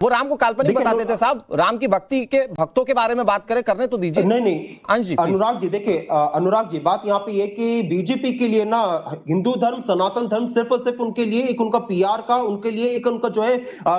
वो राम को काल्पनिक बताते थे साहब। राम की भक्ति के भक्तों के बारे में बात करें, करने तो दीजिए। नहीं अंश जी, अनुराग जी देखिए, अनुराग जी बात यहाँ पे ये कि बीजेपी के लिए ना हिंदू धर्म, सनातन धर्म सिर्फ और सिर्फ उनके लिए एक उनका पीआर का, उनके लिए एक उनका जो है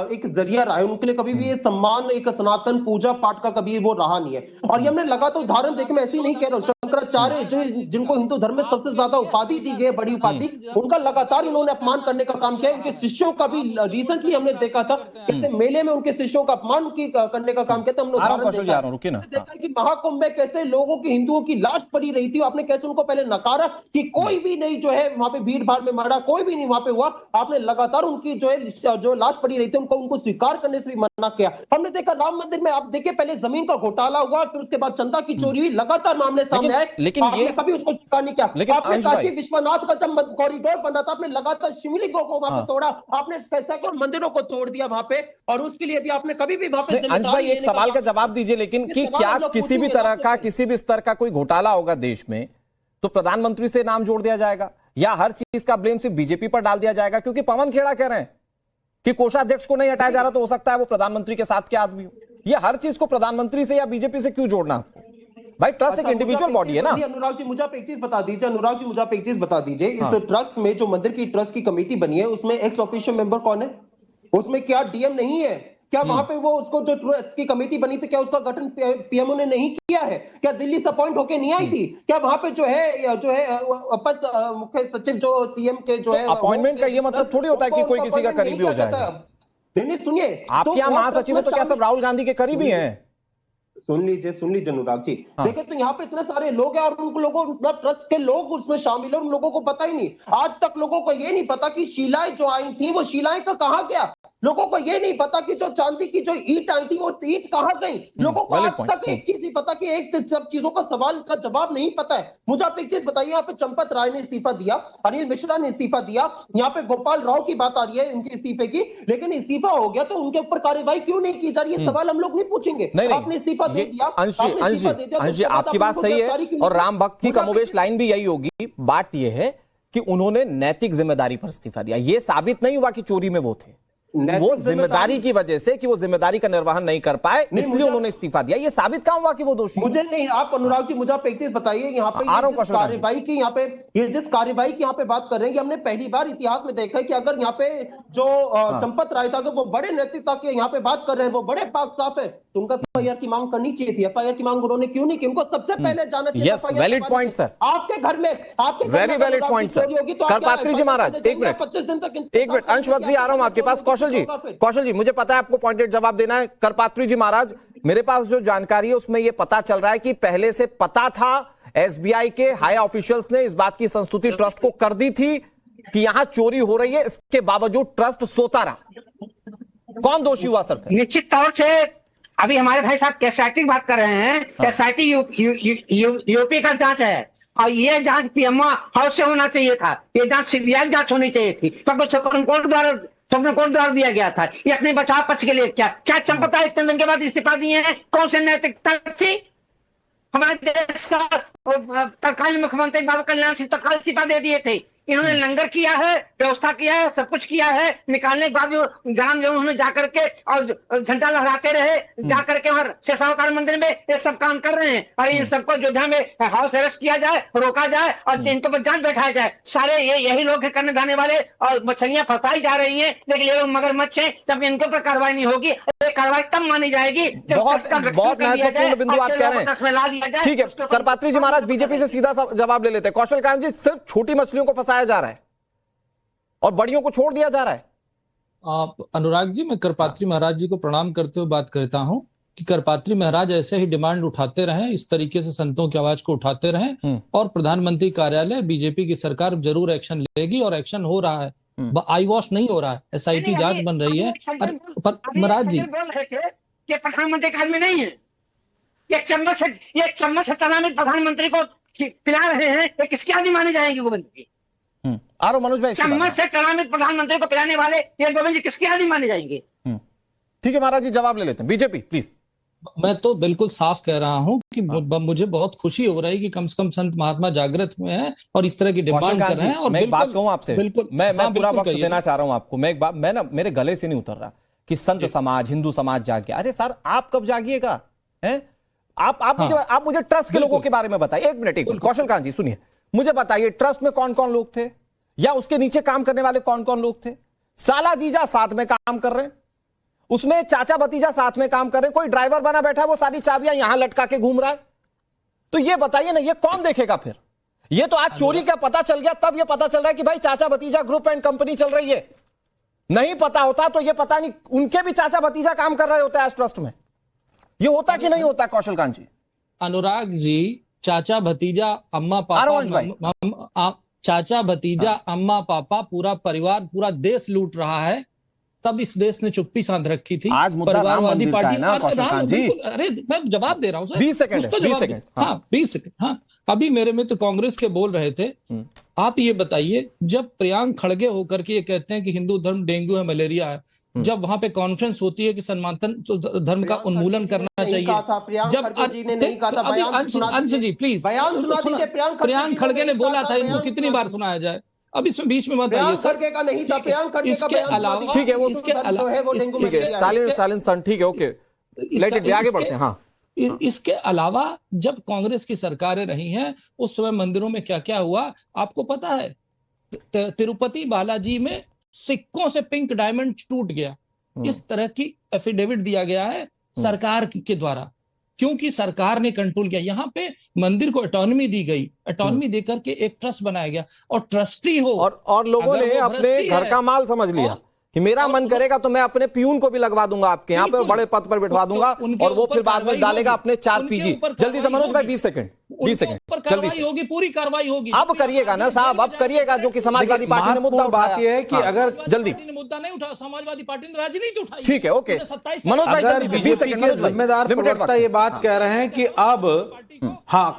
एक जरिया रहा है। उनके लिए कभी भी ये सम्मान, एक सनातन पूजा पाठ का कभी वो रहा नहीं है। और ये हमने लगातार उदाहरण देखे, मैं ऐसे ही नहीं कह रहा हूँ, शंकराचार्य जो जिनको हिंदू धर्म में सबसे ज्यादा उपाधि दी गई, बड़ी उपाधि, उनका लगातार इन्होंने अपमान करने का काम किया। उनके शिष्यों का भी रिसेंटली हमने देखा था कैसे मेले में उनके शिष्यों का अपमान करने का काम किया था। हमने उदाहरण देखा कि महाकुंभ में कैसे लोगों की, हिंदुओं की लाश पड़ी रही थी, आपने कैसे उनको पहले नकारा कि कोई भी नहीं जो है वहां पे भीड़ भाड़ में मरा, कोई भी नहीं वहां पे हुआ। आपने लगातार उनकी जो है जो लाश पड़ी रही थी उनको स्वीकार करने से भी मना किया। हमने देखा राम मंदिर में, आप देखिए पहले जमीन का घोटाला हुआ, फिर उसके बाद चंदा की चोरी हुई, लगातार मामले सामने आए, लेकिन आपने कभी उसको स्वीकार नहीं किया। आपने काशी विश्वनाथ का जब कॉरिडोर बन रहा था, आपने लगातार शिवलिंगों को वहां पे तोड़ा, आपने सैकड़ों मंदिरों को तोड़ दिया वहां पे, और उसके लिए भी आपने कभी भी वहां पे अंश भाई एक सवाल का जवाब दीजिए, लेकिन कि क्या किसी भी तरह का, किसी भी स्तर का कोई घोटाला होगा देश में तो प्रधानमंत्री से नाम जोड़ दिया जाएगा, या हर चीज का ब्लेम सिर्फ बीजेपी पर डाल दिया जाएगा? क्योंकि पवन खेड़ा कह रहे हैं कि कोषाध्यक्ष को नहीं हटाया जा रहा, तो हो सकता है वो प्रधानमंत्री के साथ के आदमी हो। ये हर चीज को प्रधानमंत्री से या बीजेपी से क्यों जोड़ना आपको? भाई ट्रस्ट एक इंडिविजुअल बॉडी है ना। अनुराग जी मुझे आप एक चीज बता दीजिए, अनुराग जी मुझे आप एक चीज बता दीजिए, इस ट्रस्ट में जो मंदिर की ट्रस्ट की कमेटी बनी है उसमें एक्स ऑफिशियल मेंबर कौन है? उसमें क्या डीएम नहीं है क्या? वहां पे वो उसको जो ट्रस्ट की कमेटी बनी थी, क्या उसका गठन पीएमओ ने नहीं किया है? क्या दिल्ली से अपॉइंट होके नहीं आई थी? क्या वहां पे जो है अपर मुख्य सचिव जो सीएम के जो है अपॉइंटमेंट का ये मतलब थोड़ी होता है कि कोई किसी का करीबी हो जाएगा। नहीं सुनिए, आप क्या महासचिव है तो क्या सब राहुल गांधी के करीबी हैं? सुन लीजिए अनुराग जी, देखिए तो यहाँ पे इतने सारे लोग हैं और उन लोगों, ट्रस्ट के लोग उसमें शामिल है, उन लोगों को पता ही नहीं। आज तक लोगों को ये नहीं पता कि शिलाएं जो आई थी वो शिलाएं का कहाँ गया। लोगों को ये नहीं पता कि जो चांदी की जो ईंट आई थी वो ईंट कहाँ गई। लोगों को आज तक एक चीज नहीं पता कि एक से सब चीजों का सवाल का जवाब नहीं पता है। मुझे आप एक चीज बताइए, यहाँ पे चंपत राय ने इस्तीफा दिया, अनिल मिश्रा ने इस्तीफा दिया, यहाँ पे गोपाल राव की बात आ रही है उनके इस्तीफे की, लेकिन इस्तीफा हो गया तो उनके ऊपर कार्रवाई क्यों नहीं की जा रही है? सवाल हम लोग नहीं पूछेंगे। आपने इस्तीफा दे दिया, आपकी बात सही है, और राम भक्त की कमोबेश लाइन भी यही होगी। बात यह है कि उन्होंने नैतिक जिम्मेदारी पर इस्तीफा दिया। यह साबित नहीं हुआ कि चोरी में वो थे, वो जिम्मेदारी की वजह से कि वो जिम्मेदारी का निर्वहन नहीं कर पाए इसलिए उन्होंने इस्तीफा दिया। ये साबित कहाँ हुआ कि वो दोषी? मुझे नहीं, आप अनुराग जी मुझे आप एक चीज बताइए, यहाँ पे कार्रवाई की, यहाँ पे ये जिस कार्रवाई की यहाँ पे बात कर रहे हैं, हमने पहली बार इतिहास में देखा है कि अगर यहाँ पे जो चंपत राय था वो बड़े नैतिकता के यहाँ पे बात कर रहे हैं, वो बड़े पाक साफ है, तो उनका एफआईआर की मांग करनी चाहिए थी। एफआईआर की मांग उन्होंने क्यों नहीं की? उनको सबसे पहले जाना चाहिए। वैलिड पॉइंट सर, आपके घर में, आपके very valid point sir. Karpatri ji Maharaj एक मिनट, 25 दिन तक, एक मिनट, अंशवत जी आ रहा हूं आपके पास। कौशल जी मुझे पता है आपको पॉइंटेड जवाब देना है। करपात्री जी महाराज, मेरे पास जो जानकारी है उसमें यह पता चल रहा है कि पहले से पता था, एसबीआई के हाई ऑफिशियल्स ने इस बात की संस्तुति ट्रस्ट को कर दी थी कि यहां चोरी हो रही है, इसके बावजूद ट्रस्ट सोता रहा। कौन दोषी हुआ सर? निश्चित तौर से अभी हमारे भाई साहब एसआईटी बात कर रहे हैं। एसआईटी यूपी का जांच है और ये जांच पीएमओ हाउस से होना चाहिए था। ये जांच सीबीआई जांच होनी चाहिए थी, तो सुप्रीम कोर्ट द्वारा दिया गया था। ये अपने बचाव पक्ष के लिए क्या चंपत राय इतने दिन के बाद इस्तीफा दिए हैं? कौन से नैतिकता थी? हमारे देश का तत्कालीन मुख्यमंत्री बाबू कल्याण सिंह तत्काल इस्तीफा दे दिए थे। इन्होंने लंगर किया है, व्यवस्था किया है, सब कुछ किया है। निकालने के बाद ग्राम जो उन्होंने जाकर के और झंडा लहराते रहे, जाकर के और शेषावतार मंदिर में ये सब काम कर रहे हैं। और इन सबको अयोध्या में हाउस अरेस्ट किया जाए, रोका जाए और इनके ऊपर जांच बैठाया जाए। सारे यही लोग हैं करने जाने वाले, और मछलियां फंसाई जा रही हैं, लेकिन ये लोग मगरमच्छ हैं। जब इनके ऊपर कार्रवाई नहीं होगी, कार्रवाई तब मानी जाएगी जब बहुत महत्वपूर्ण बिंदु आप कह रहे हैं। ठीक है करपात्री जी महाराज, बीजेपी से सीधा जवाब ले लेते हैं। कौशल कांत जी, सिर्फ छोटी मछलियों को फंसाया जा रहा है और बड़ियों को छोड़ दिया जा रहा है। अनुराग जी, मैं करपात्री महाराज जी को प्रणाम करते हुए बात करता हूं कि करपात्री महाराज ऐसे ही डिमांड उठाते रहें, इस तरीके से संतों की आवाज को उठाते रहें, और प्रधानमंत्री कार्यालय, बीजेपी की सरकार जरूर एक्शन लेगी, और एक्शन हो रहा है। आई वॉश नहीं हो रहा है, एसआईटी जांच बन रही है। पर महाराज जी ये प्रधानमंत्री काल में नहीं है, ये चम्मच से चना में प्रधानमंत्री को पिला रहे हैं, ये किसकी आदि माने जाएंगे? गोविंद जी मनोज भाई, चम्मच से चना में प्रधानमंत्री को पिलाने वाले ये गोविंद जी किसकी आदि माने जाएंगे? ठीक है महाराज जी, जवाब ले लेते हैं। BJP please. मैं तो बिल्कुल साफ कह रहा हूं कि मुझे बहुत खुशी हो रही है कि कम से कम संत महात्मा जागृत हुए हैं और इस तरह की डिमांड कर रहे हैं। और मैं एक बात कहूं आपसे, बिल्कुल मैं पूरा वक्त देना चाह रहा हूं आपको। मैं मेरे गले से नहीं उतर रहा कि संत समाज, हिंदू समाज जाग गया। अरे सर, आप कब जागिएगा? हैं? आप मुझे ट्रस्ट के लोगों के बारे में बताइए। एक मिनट, कौशल कांत जी सुनिए, मुझे बताइए ट्रस्ट में कौन कौन लोग थे, या उसके नीचे काम करने वाले कौन कौन लोग थे? साला जीजा साथ में काम कर रहे हैं, उसमें चाचा भतीजा साथ में काम कर रहे हैं, कोई ड्राइवर बना बैठा है, वो सारी चाबियां यहां लटका के घूम रहा है। तो ये बताइए ना, ये कौन देखेगा फिर? ये तो आज चोरी का पता चल गया, तब ये पता चल रहा है कि भाई चाचा भतीजा ग्रुप एंड कंपनी चल रही है। नहीं पता होता तो ये पता नहीं उनके भी चाचा भतीजा काम कर रहे होते हैं आज ट्रस्ट में। ये होता कि नहीं होता कौशल कांत जी? अनुराग जी, चाचा भतीजा अम्मा पापा, चाचा भतीजा अम्मा पापा, पूरा परिवार, पूरा देश लूट रहा है, तब इस देश ने चुप्पी साध रखी थी। आज परिवारवादी पार्टी ना कौशल कांत जी। अरे मैं जवाब दे रहा हूं सर, 20 सेकंड। हाँ 20 सेकंड। हाँ, अभी मेरे मित्र कांग्रेस के बोल रहे थे, आप ये बताइए, जब प्रियांक खड़गे होकर के ये कहते हैं कि हिंदू धर्म डेंगू है, मलेरिया है, जब वहां पे कॉन्फ्रेंस होती है कि सनातन धर्म का उन्मूलन करना चाहिए, जब अंश जी प्लीज, प्रियांक खड़गे ने बोला था, इनको कितनी बार सुनाया जाए? अब इसमें बीच में मत आइए सर। का नहीं था, इसके अलावा, ठीक है, वो इसके अलावा, स्टालिन सन, ठीक है, ओके, लेट इट, आगे बढ़ते हैं। हाँ, इसके अलावा जब कांग्रेस की सरकारें रही हैं, उस समय मंदिरों में क्या क्या हुआ आपको पता है? तिरुपति बालाजी में सिक्कों से पिंक डायमंड टूट गया। इस तरह की एफिडेविट दिया गया है सरकार के द्वारा, क्योंकि सरकार ने कंट्रोल किया। यहाँ पे मंदिर को ऑटोनॉमी दी गई, ऑटोनॉमी देकर के एक ट्रस्ट बनाया गया, और ट्रस्टी हो, और लोगों ने अपने घर का माल समझ लिया कि मेरा मन करेगा तो मैं अपने प्यून को भी लगवा दूंगा आपके यहाँ पे, बड़े पद पर बिठवा दूंगा, और वो फिर बाद में डालेगा अपने 4 पीजी। जल्दी से मनोज भाई, 20 सेकंड, कार्रवाई होगी, पूरी कार्रवाई होगी। अब करिएगा ना साहब, अब करिएगा, जो कि समाजवादी पार्टी ने मुद्दा उठाया है कि अगर जल्दी मुद्दा नहीं उठा, समाजवादी पार्टी ने राजनीति उठाई। ठीक है, ओके मनोज भाई, जल्दी 20 सेकंड। जिम्मेदार प्रवक्ता ये बात कह रहे हैं कि अब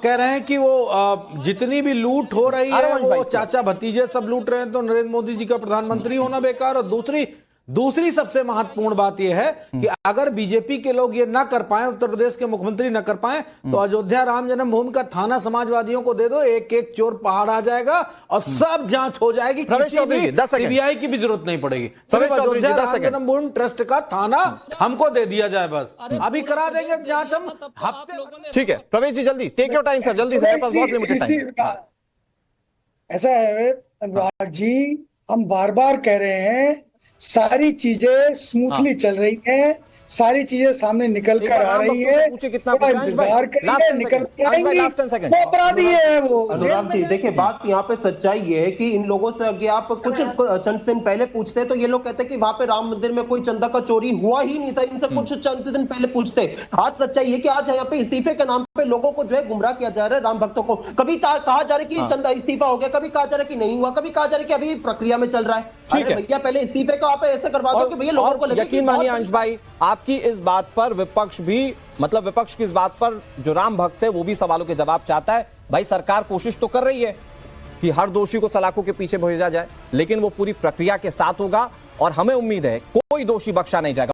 कह रहे हैं कि वो जितनी भी लूट हो रही है, वो चाचा भतीजे सब लूट रहे हैं, तो नरेंद्र मोदी जी का प्रधानमंत्री होना बेकार। और दूसरी सबसे महत्वपूर्ण बात यह है कि अगर बीजेपी के लोग ये ना कर पाए, उत्तर प्रदेश के मुख्यमंत्री ना कर पाए, तो अयोध्या राम जन्मभूमि का थाना समाजवादियों को दे दो, एक एक चोर पहाड़ आ जाएगा और सब जांच हो जाएगी, सीबीआई की भी जरूरत नहीं पड़ेगी। अयोध्या राम जन्मभूमि ट्रस्ट का थाना हमको दे दिया जाए, बस अभी करा देंगे जांच हम हफ्ते। ठीक है प्रवेश जी, जल्दी, टेक योर टाइम सर, जल्दी से, बहुत लिमिटेड टाइम। ऐसा है अनुराग जी, हम बार बार कह रहे हैं सारी चीजें स्मूथली चल रही हैं, सारी चीजें सामने निकल कर आ रही है, इंतजार करेंगे, निकल आएंगी, वो अपराधी है वो। अनुराग जी देखिए, बात यहाँ पे सच्चाई ये है कि इन लोगों से अगर आप कुछ चंद दिन पहले पूछते तो ये लोग कहते कि वहां पे राम मंदिर में कोई चंदा का चोरी हुआ ही नहीं था, इनसे कुछ चंद दिन पहले पूछते। आज सच्चाई है कि आज यहाँ पे इस्तीफे के नाम पे लोगों को जो है गुमराह किया जा रहा है, राम भक्तों को। कभी कहा जा रहा है कि चंदा इस्तीफा हो गया, कभी कहा जा रहा है कि नहीं हुआ, कभी कहा जा रहा है कि अभी प्रक्रिया में चल रहा है। अरे भैया, पहले इस्तीफे को आप ऐसे करवा दो कि भैया लोगों को लगे। यकीन मानिए अंश भाई, आपकी इस बात पर विपक्ष भी, मतलब विपक्ष की इस बात पर जो राम भक्त है वो भी सवालों के जवाब चाहता है। भाई सरकार कोशिश तो कर रही है कि हर दोषी को सलाखों के पीछे भेजा जाए, लेकिन वो पूरी प्रक्रिया के साथ होगा, और हमें उम्मीद है कोई दोषी बख्शा नहीं जाएगा।